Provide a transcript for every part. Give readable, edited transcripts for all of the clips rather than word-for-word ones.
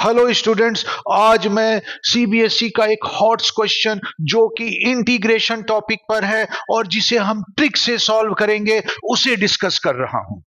Hello students, आज मैं CBSE का एक हॉट क्वेश्चन जो कि इंटीग्रेशन टॉपिक पर है और जिसे हम ट्रिक से सॉल्व करेंगे उसे डिस्कस कर रहा हूं।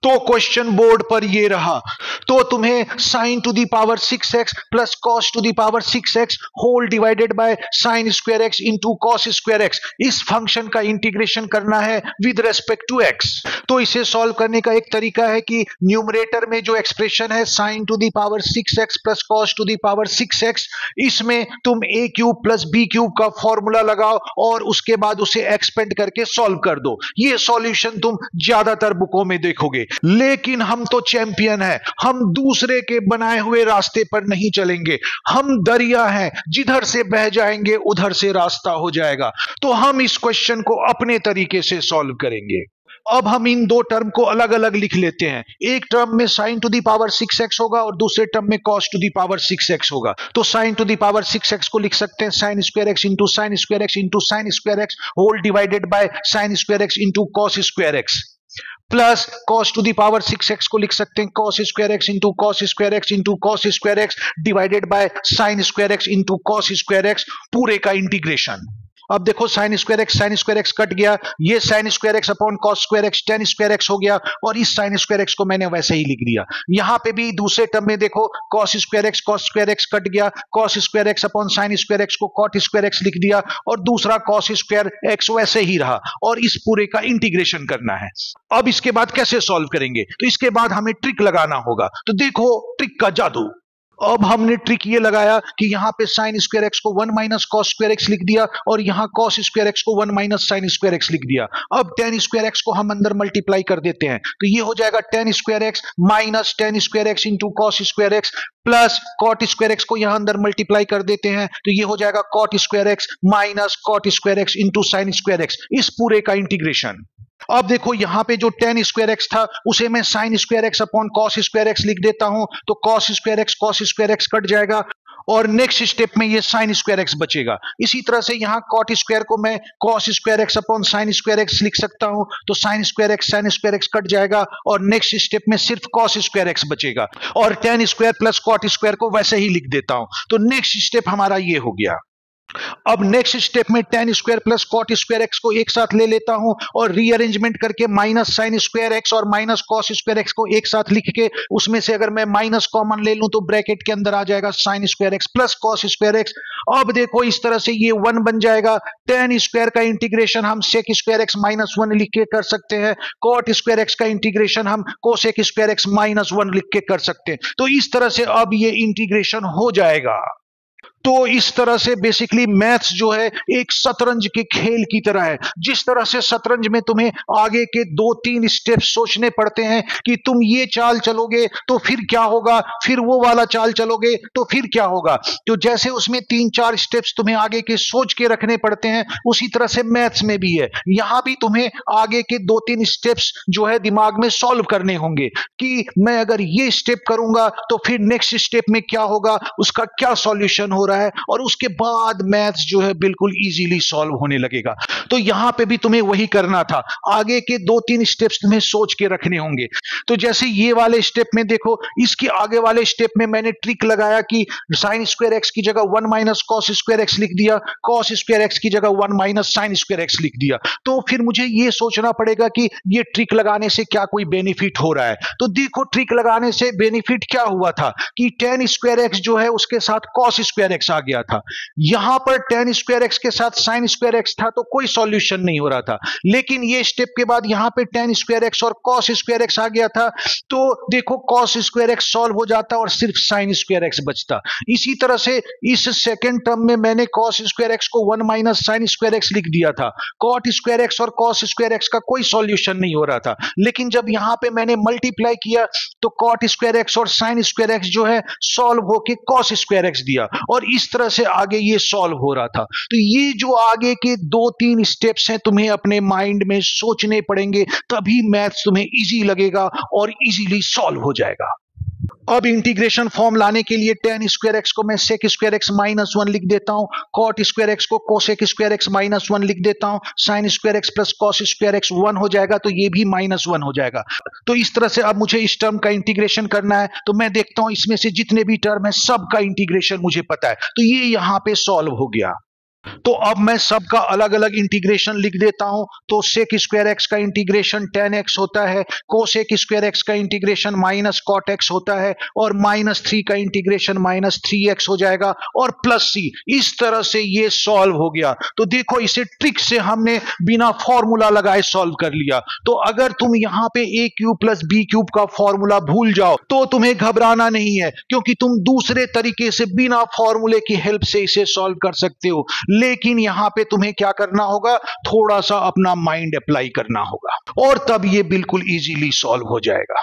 तो क्वेश्चन बोर्ड पर ये रहा। तो तुम्हें sine to the power 6x plus cos to the power 6x whole divided by sine square x into cos square x इस फंक्शन का इंटीग्रेशन करना है विद रेस्पेक्ट टू x। तो इसे सॉल्व करने का एक तरीका है कि न्यूमरेटर में जो एक्सप्रेशन है sine to the power 6x plus cos to the power 6x, इसमें तुम a cube plus b cube का फॉर्मूला लगाओ और उसके बाद उसे एक्सपेंड करके सॉल्व कर दो। ये सॉल्यूशन तुम ज्यादातर बुकों में देखोगे, लेकिन हम तो चैंपियन हैं। हम दूसरे के बनाए हुए रास्ते पर नहीं चलेंगे। हम दरिया हैं, जिधर से बह जाएंगे उधर से रास्ता हो जाएगा। तो हम इस क्वेश्चन को अपने तरीके से सॉल्व करेंगे। अब हम इन दो टर्म को अलग अलग लिख लेते हैं। एक टर्म में sign to the power 6x होगा और दूसरे टर्म में cos to the power 6x होगा। तो sign to the power 6x को लिख सकते हैं sine square x into sine square x into sine square x whole divided by sine square x into cos square x, plus cos to the power 6x को लिख सकते हैं cos square x into cos square x into cos square x divided by sine square x into cos square x, पूरे का integration. अब देखो sign square x cut गया, ये sign square x upon cos square x ten square x हो गया और इस साइन स्क्वायर x को मैंने वैसे ही लिख दिया। यहां पे भी दूसरे टर्म में देखो कॉस स्क्वायर x कट गया, cos square x upon sine square x को कॉट स्क्वायर x लिख दिया और दूसरा कॉस स्क्वायर x वैसे ही रहा और इस पूरे का इंटीग्रेशन करना है। अब इसके बाद कैसे सॉल्व करेंगे? तो इसके बाद हमें ट्रिक लगाना होगा। तो देखो ट्रिक का जादू। अब हमने ट्रिक ये लगाया कि यहां पे साइन स्क्वायर x को 1 माइनस कॉस स्क्वायर x लिख दिया और यहां कॉस स्क्वायर x को 1 माइनस साइन स्क्वायर x लिख दिया। अब टेन स्क्वायर x को हम अंदर मल्टीप्लाई कर देते हैं, तो ये हो जाएगा tan square x minus tan square x into cos square x plus cot square x को यहां अंदर मल्टीप्लाई कर देते हैं, तो ये हो जाएगा cot square x minus cot square x into sine square x, इस पूरे का इंटीग्रेशन। अब देखो यहां पे जो टेन स्क्वायर x था उसे मैं sign square x upon cos square x लिख देता हूं, तो कॉस स्क्वायर x कट जाएगा और नेक्स्ट स्टेप में ये साइन स्क्वायर x बचेगा। इसी तरह से यहां कॉट स्क्वायर को मैं cos square x upon sine square x लिख सकता हूं, तो साइन स्क्वायर x कट जाएगा और नेक्स्ट स्टेप में सिर्फ कॉस स्क्वायर x बचेगा और tan square plus cot square को वैसे ही लिख देता हूं। तो नेक्स्ट स्टेप हमारा ये हो गया। अब नेक्स्ट स्टेप में tan square plus cot square x को एक साथ ले लेता हूं और रीअरेंजमेंट करके माइनस साइन स्क्वायर x और माइनस कॉस स्क्वायर x को एक साथ लिख के उसमें से अगर मैं माइनस कॉमन ले लूं तो ब्रैकेट के अंदर आ जाएगा sign square x plus cos square x। अब देखो इस तरह से ये 1 बन जाएगा। टेन स्क्वायर का इंटीग्रेशन हम सेक स्क्वायर x माइनस 1 लिख के कर सकते हैं, कॉट स्क्वायर x का इंटीग्रेशन हम कोसेक स्क्वायर x माइनस 1 लिख के कर सकते हैं। तो इस तरह से अब ये इंटीग्रेशन हो जाएगा। तो इस तरह से बेसिकली मैथ्स जो है एक शतरंज के खेल की तरह है। जिस तरह से शतरंज में तुम्हें आगे के 2-3 स्टेप सोचने पड़ते हैं कि तुम ये चाल चलोगे तो फिर क्या होगा, फिर वो वाला चाल चलोगे तो फिर क्या होगा, तो जैसे उसमें 3-4 स्टेप्स तुम्हें आगे के सोच के रखने पड़ते हैं, उसी तरह से मैथ्स में भी है। यहां भी तुम्हें आगे के 2-3 स्टेप्स जो है दिमाग में सॉल्व करने होंगे कि मैं अगर ये स्टेप करूंगा तो फिर नेक्स्ट स्टेप में क्या होगा, उसका क्या सॉल्यूशन हो रहा है और उसके बाद मैथ्स जो है बिल्कुल इजीली सॉल्व होने लगेगा। तो यहां पे भी तुम्हें वही करना था, आगे के 2-3 स्टेप्स तुम्हें सोच के रखने होंगे। तो जैसे ये वाले स्टेप में देखो, इसके आगे वाले स्टेप में मैंने ट्रिक लगाया कि साइन स्क्वायर x की जगह 1 माइनस कॉस स्क्वायर x लिख दिया, कॉस स्क्वायर x की जगह 1 माइनस साइन स्क्वायर x लिख दिया। तो फिर मुझे ये सोचना पड़ेगा कि ये ट्रिक लगाने से क्या कोई बेनिफिट हो रहा है। तो देखो ट्रिक लगाने से बेनिफिट क्या हुआ था कि टेन स्क्वायर x जो है उसके साथ कॉस स्क्वायर x आ गया था। यहां पर टेन स्क्वायर x के साथ साइन स्क्वायर x था तो कोई सॉल्यूशन नहीं हो रहा था, लेकिन ये स्टेप के बाद यहां पे टेन स्क्वायर x और कॉस स्क्वायर x आ गया था, तो देखो कॉस स्क्वायर x सॉल्व हो जाता और सिर्फ साइन स्क्वायर x बचता। इसी तरह से इस सेकंड टर्म में मैंने कॉस स्क्वायर x को 1 माइनस साइन स्क्वायर x लिख दिया था। कॉट स्क्वायर x और कॉस स्क्वायर x का कोई सॉल्यूशन नहीं हो रहा था, लेकिन जब यहां पे मैंने मल्टीप्लाई किया तो कॉट स्क्वायर x और साइन स्क्वायर x जो है सॉल्व होके कॉस स्क्वायर x दिया और इस तरह से आगे ये सॉल्व हो रहा था। तो ये जो आगे के 2-3 स्टेप्स हैं तुम्हें अपने माइंड में सोचने पड़ेंगे, तभी मैथ्स तुम्हें इजी लगेगा और इजीली सॉल्व हो जाएगा। अब इंटीग्रेशन फॉर्म लाने के लिए tan स्क्वायर एक्स को मैं sec स्क्वायर एक्स माइनस 1 लिख देता हूं, cot स्क्वायर एक्स को cosec स्क्वायर एक्स माइनस 1 लिख देता हूं, sin square x plus cos square x 1 हो जाएगा, तो ये भी माइनस 1 हो जाएगा। तो इस तरह से अब मुझे इस टर्म का इंटीग्रेशन करना है, तो मैं देखता हूं इसमें से जितने भी टर्म है सबका इंटीग्रेशन मुझे पता है, तो ये यहां पे सॉल्व हो गया। तो अब मैं सबका अलग अलग इंटीग्रेशन लिख देता हूं। तो सेक स्क्वायर एक्स का इंटीग्रेशन tan एक्स होता है, कोसेक स्क्वायर एक्स का इंटीग्रेशन माइनस कॉट एक्स होता है, और -3 का इंटीग्रेशन -3x हो जाएगा, और प्लस c। इस तरह से ये सॉल्व हो गया। तो देखो इसे ट्रिक से हमने बिना फॉर्मूला लगाए सॉल्व कर लिया। तो अगर तुम यहां पे a cube plus B cube का फॉर्मूला भूल जाओ तो तुम्हें घबराना नहीं है, क्योंकि तुम दूसरे तरीके से बिना फॉर्मूले की हेल्प से इसे सॉल्व कर सकते हो। लेकिन यहां पे तुम्हें क्या करना होगा, थोड़ा सा अपना माइंड अप्लाई करना होगा, और तब ये बिल्कुल इजीली सॉल्व हो जाएगा।